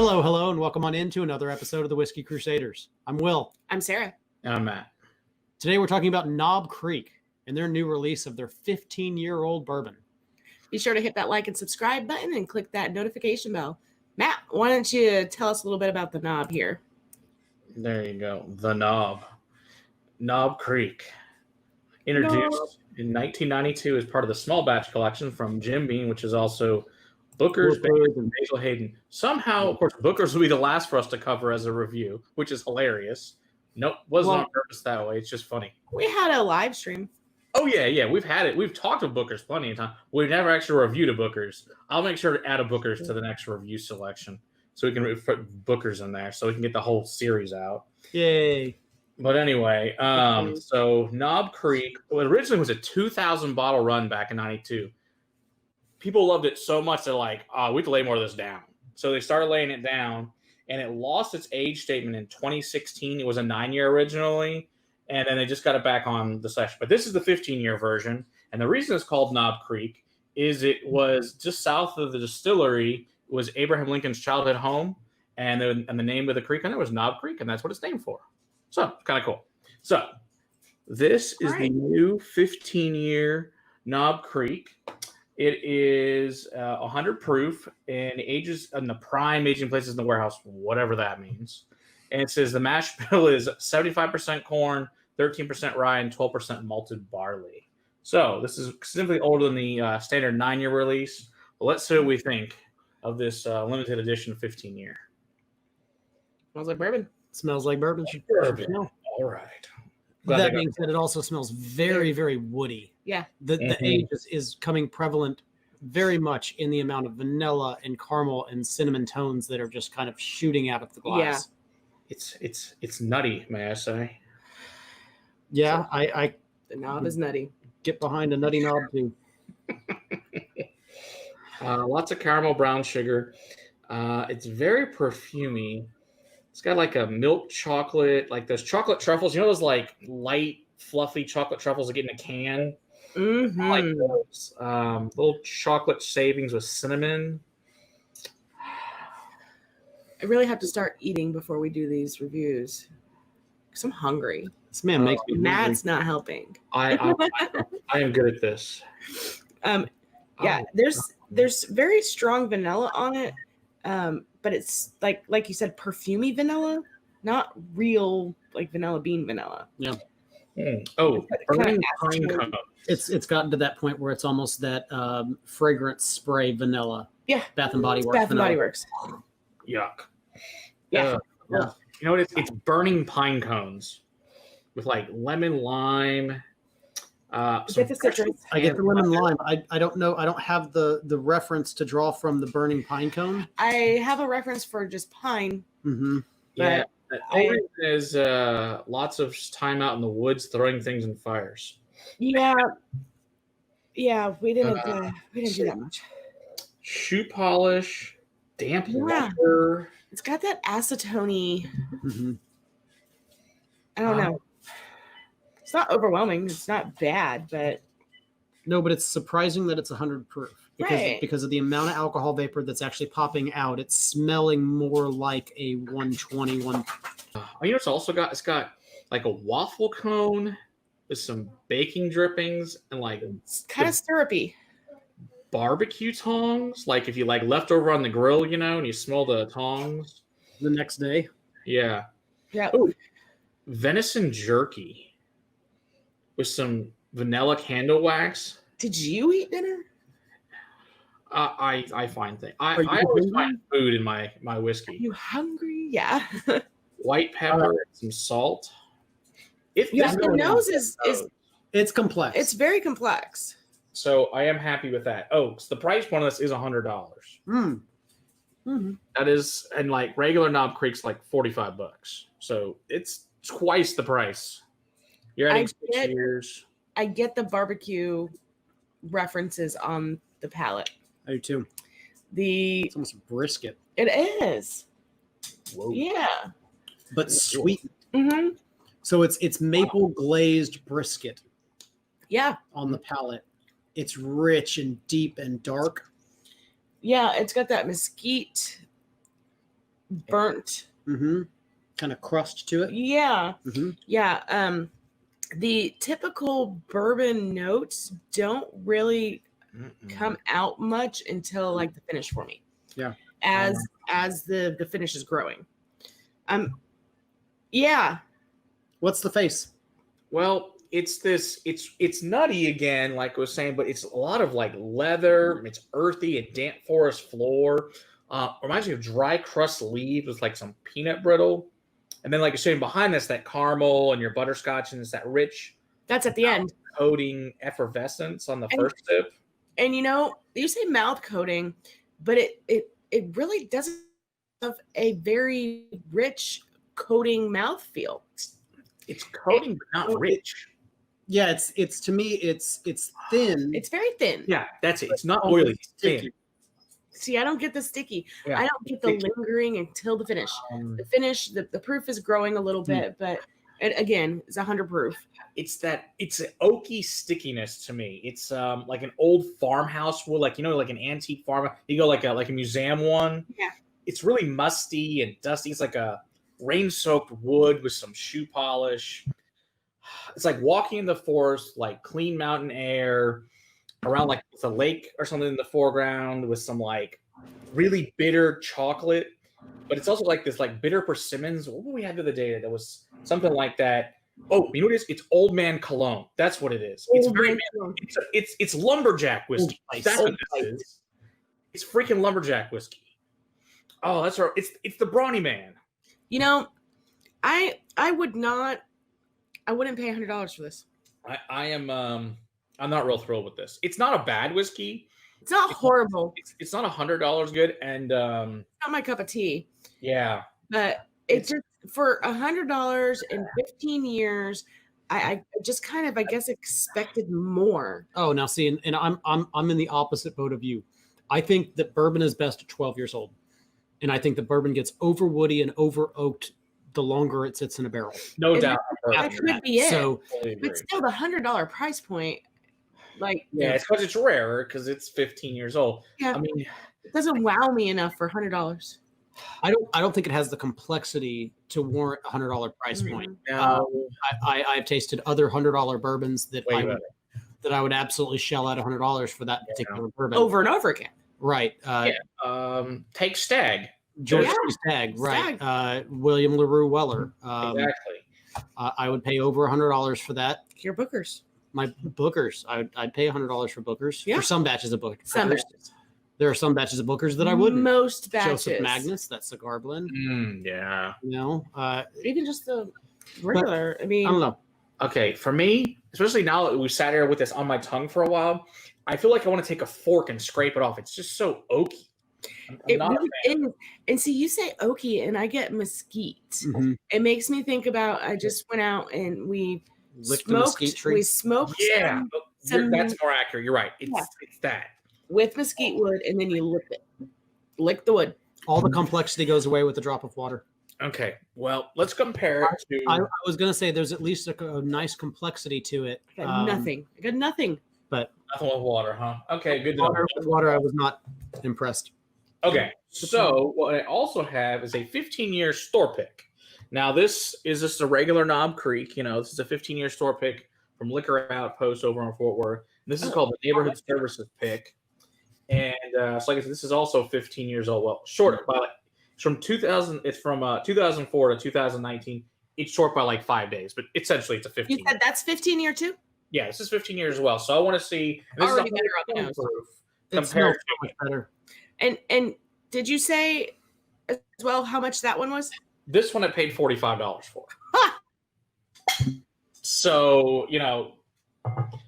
Hello, and welcome on into another episode of the Whiskey Crusaders. I'm Will. I'm Sarah. And I'm Matt. Today we're talking about Knob Creek and their new release of their 15-year-old bourbon. Be sure to hit that like and subscribe button and click that notification bell. Matt, why don't you tell us a little bit about the knob here? There you go. The Knob. Knob Creek. Introduced in 1992 as part of the small batch collection from Jim Beam, which is also Booker's and Basil Hayden. Somehow, of course, Booker's will be the last for us to cover as a review, which is hilarious. Nope, wasn't on purpose that way. It's just funny. We had a live stream. Oh, yeah. We've had it. We've talked to Booker's plenty of time. We've never actually reviewed a Booker's. I'll make sure to add a Booker's to the next review selection so we can put Booker's in there so we can get the whole series out. Yay. But anyway, so Knob Creek, well, it originally was a 2,000 bottle run back in 92. People loved it so much, they're like, we can lay more of this down. So they started laying it down, and it lost its age statement in 2016. It was a 9-year originally, and then they just got it back on the session. But this is the 15-year version, and the reason it's called Knob Creek is it was just south of the distillery was Abraham Lincoln's childhood home, and the name of the creek on it was Knob Creek, and that's what it's named for. So, kind of cool. So, this is the new 15-year Knob Creek. It is 100 proof and ages in the prime aging places in the warehouse, whatever that means. And it says the mash bill is 75% corn, 13% rye, and 12% malted barley. So this is significantly older than the standard 9-year release. But let's see what we think of this limited edition 15-year. Smells like bourbon. Smells like bourbon. All right. That being said, it also smells very, very woody. Yeah. The age is coming prevalent very much in the amount of vanilla and caramel and cinnamon tones that are just kind of shooting out of the glass. Yeah. It's nutty, may I say. Yeah, the knob is nutty. Get behind a nutty knob too. Lots of caramel brown sugar. It's very perfumey. It's got like a milk chocolate, like those chocolate truffles. You know those like light, fluffy chocolate truffles that get in a can? Mm-hmm. I like those. Little chocolate shavings with cinnamon. I really have to start eating before we do these reviews because I'm hungry. This man makes me hungry. Matt's not helping. I am good at this. Yeah, there's very strong vanilla on it. But it's like you said, perfumey vanilla, not real like vanilla bean vanilla. Yeah. Oh, burning pine cone. It's gotten to that point where it's almost that fragrance spray vanilla. Yeah. Bath and Body Works. Bath and Body Works. Yuck. Yeah. You know what? It's burning pine cones with like lemon, lime. I get the lemon lime. I don't know. I don't have the reference to draw from the burning pine cone. I have a reference for just pine. Mm-hmm. Yeah. There's lots of time out in the woods throwing things in fires. Yeah. Yeah, we didn't do that much. Shoe polish, damp leather. It's got that acetone. Mm-hmm. I don't know. It's not overwhelming. It's not bad, but no, but it's surprising that it's 100 proof because of the amount of alcohol vapor that's actually popping out. It's smelling more like a 121. You know, it's also got like a waffle cone with some baking drippings and like it's kind of syrupy. Barbecue tongs, like if you like left over on the grill, you know, and you smell the tongs the next day. Yeah. Ooh. Venison jerky with some vanilla candle wax. Did you eat dinner? I find things. I always find food in my whiskey. Are you hungry? Yeah. White pepper, some salt. The nose is it's complex. It's very complex. So I am happy with that. Oh, so the price point of this is $100. Mm-hmm. That is, and like regular Knob Creek's like $45. So it's twice the price. You're adding 6 years. I get the barbecue references on the palate. I do too. It's almost a brisket. It is. Whoa. Yeah. But sweet. Mm-hmm. So it's maple glazed brisket. Yeah. On the palate. It's rich and deep and dark. Yeah, it's got that mesquite burnt. Mm-hmm. Kind of crust to it. Yeah. Mm-hmm. Yeah. The typical bourbon notes don't really come out much until like the finish for me. Yeah. As the finish is growing. Yeah. What's the face? Well, it's nutty again, like I was saying, but it's a lot of like leather. It's earthy, a damp forest floor. Reminds me of dry crust leaves with like some peanut brittle. And then like you're saying behind this, that caramel and your butterscotch, and it's that rich That's at the end. coating effervescence on the first sip. And you say mouth coating, but it really doesn't have a very rich coating mouth feel. It's coating, but not rich. Yeah, it's to me, it's thin. It's very thin. Yeah, that's it. It's not oily. It's thin. See, I don't get the sticky. Yeah. I don't get the lingering until the finish. The finish, the proof is growing a little bit, but again, it's 100 proof. It's an oaky stickiness to me. It's like an old farmhouse wood, like like an antique farm. You go like a museum one. Yeah. It's really musty and dusty. It's like a rain-soaked wood with some shoe polish. It's like walking in the forest, like clean mountain air, around like with a lake or something in the foreground with some like really bitter chocolate. But it's also like this like bitter persimmons. What did we have the other day that was something like that? Oh, you know what it is? It's old man cologne. That's what it is. It's lumberjack whiskey. That's what this is. It's freaking lumberjack whiskey. Oh, that's right. It's the brawny man. I wouldn't pay $100 for this. I'm not real thrilled with this. It's not a bad whiskey. It's not horrible. It's not $100 good, and not my cup of tea. Yeah, but it's just for $100 in 15 years. I just kind of, I guess, expected more. Oh, now see, and I'm in the opposite boat of you. I think that bourbon is best at 12 years old, and I think the bourbon gets over woody and over oaked the longer it sits in a barrel. No doubt. That could be it. So, but still, the $100 price point, like it's because it's rarer because it's 15 years old. Yeah, I mean, it doesn't wow me enough for $100. I don't think it has the complexity to warrant a $100 price point. I've tasted other $100 bourbons that I would absolutely shell out $100 for that particular bourbon over and over again. Right. Take Stag. George Stag, right? William LaRue Weller. Exactly. I would pay over $100 for that. Your Bookers. My Bookers. I'd pay $100 for Bookers. Yeah. For some batches of Bookers. Some batches. There are some batches of Bookers that I wouldn't. Most batches. Joseph Magnus, that cigar blend. Yeah. Even just the regular. I mean, I don't know. Okay, for me, especially now that we sat here with this on my tongue for a while, I feel like I want to take a fork and scrape it off. It's just so oaky. It really is. And see, you say oaky, and I get mesquite. Mm-hmm. It makes me think about. I just went out and we smoked. We smoked. Yeah, that's more accurate. You're right. It's that with mesquite wood, and then you lick the wood. All the complexity goes away with a drop of water. Okay, well, let's compare it to. I was going to say there's at least a nice complexity to it. I got nothing. But nothing with water, huh? Okay, good to know. With water, I was not impressed. Okay, so what I also have is a 15-year store pick. Now, this is just a regular Knob Creek. This is a 15-year store pick from Liquor Outpost over on Fort Worth. And this is called the Neighborhood Services pick. And so like I said, this is also 15 years old. Well, short by it's from 2000. It's from 2004 to 2019. It's short by like 5 days, but essentially it's a 15. You said that's 15 year too? Yeah, this is 15 years as well. So I want to see. This already better on the nose. Compared to much better. And did you say as well how much that one was? This one I paid $45 for. So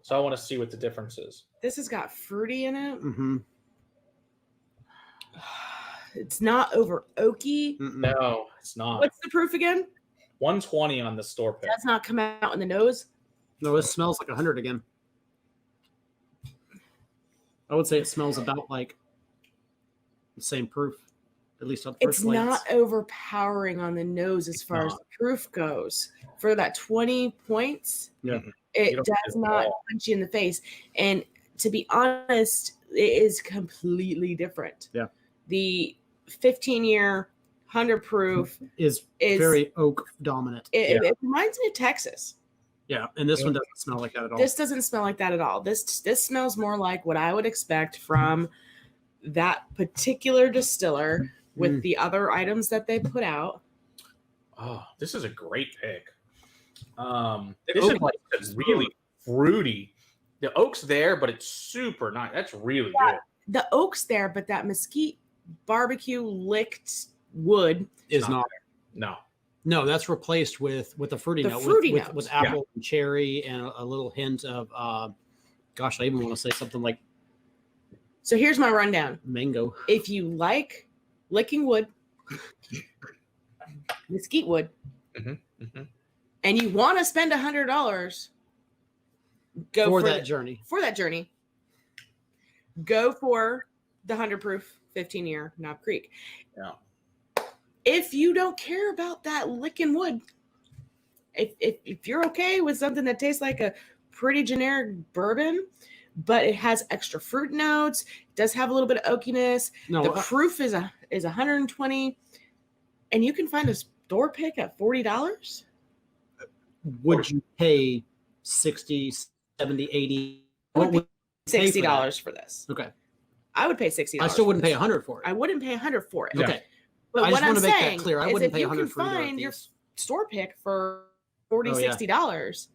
so I want to see what the difference is. This has got fruity in it. Mm-hmm. It's not over oaky. Mm-mm. No, it's not. What's the proof again? 120 on the store pick. Does not come out in the nose. No, it smells like 100 again. I would say it smells about like the same proof, at least on first glance. It's not overpowering on the nose as far as the proof goes. For that 20 points, it does not punch you in the face. And to be honest, it is completely different. Yeah. The 15-year 100 proof is very oak dominant. It reminds me of Texas. Yeah, and this one doesn't smell like that at all. This doesn't smell like that at all. This smells more like what I would expect from that particular distiller with the other items that they put out. Oh, this is a great pick. This is like really fruity. The oak's there, but it's super nice. That's really good. The oak's there, but that mesquite barbecue licked wood is not there. No, that's replaced with a fruity note, with apple and cherry and a little hint of gosh, I even want to say something like. So here's my rundown. Mango. If you like licking wood, mesquite wood, and you want to spend $100, go for that journey. For that journey, go for the 100 proof 15-year Knob Creek. Yeah. If you don't care about that licking wood, if you're okay with something that tastes like a pretty generic bourbon, but it has extra fruit notes, it does have a little bit of oakiness. The proof is 120, and you can find a store pick at $40. Would you pay 60, 70, 80? I would pay $60 for this. Okay. I would pay $60. I still wouldn't pay $100 for it. I wouldn't pay $100 for it. Okay. But I what I'm saying clear. I is wouldn't if pay you $100 can for either find of your these. store pick for $40, $60,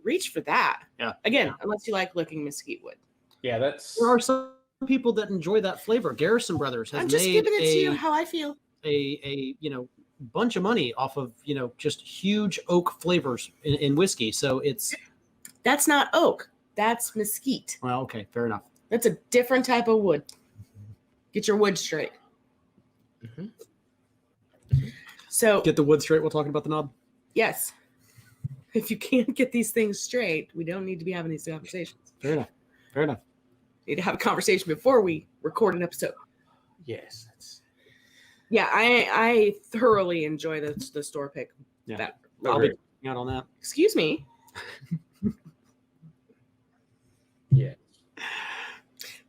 reach for that. Yeah. Again, unless you like licking mesquite wood. Yeah, that's. There are some people that enjoy that flavor. Garrison Brothers has I'm just giving it to you how I feel. A bunch of money off of just huge oak flavors in whiskey. So that's not oak. That's mesquite. Well, okay, fair enough. That's a different type of wood. Get your wood straight. So get the wood straight while talking about the knob. Yes. If you can't get these things straight, we don't need to be having these conversations. Fair enough. We need to have a conversation before we record an episode. Yes. Yeah, I thoroughly enjoy the store pick. Yeah, I'll be out on that. Excuse me. Yeah.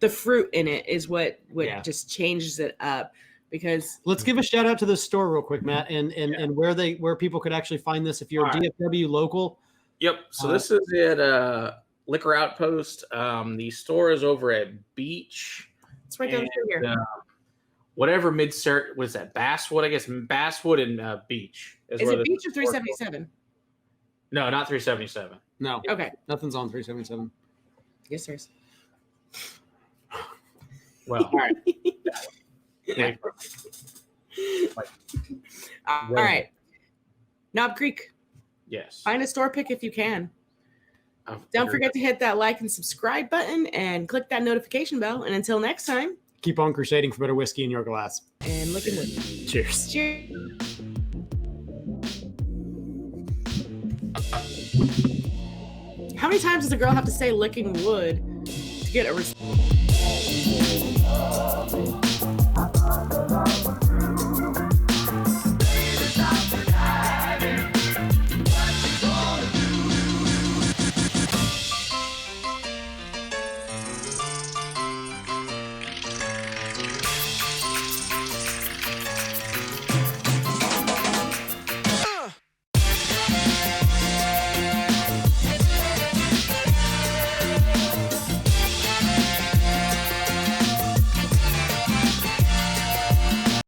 The fruit in it is what just changes it up. Because let's give a shout out to the store real quick, Matt, and where people could actually find this if you're a DFW local. Yep. So this is at Liquor Outpost. The store is over at Beach. It's right down here. Whatever mid-cert was that Basswood, I guess Basswood and Beach. Is it Beach or 377? No, not 377. No. Okay. Nothing's on 377. Yes, there is. Well, all right. Yeah. All right. Knob Creek. Yes. Find a store pick if you can. Don't forget to hit that like and subscribe button and click that notification bell. And until next time, keep on crusading for better whiskey in your glass. And licking wood. Cheers. Cheers. How many times does a girl have to say licking wood to get a response?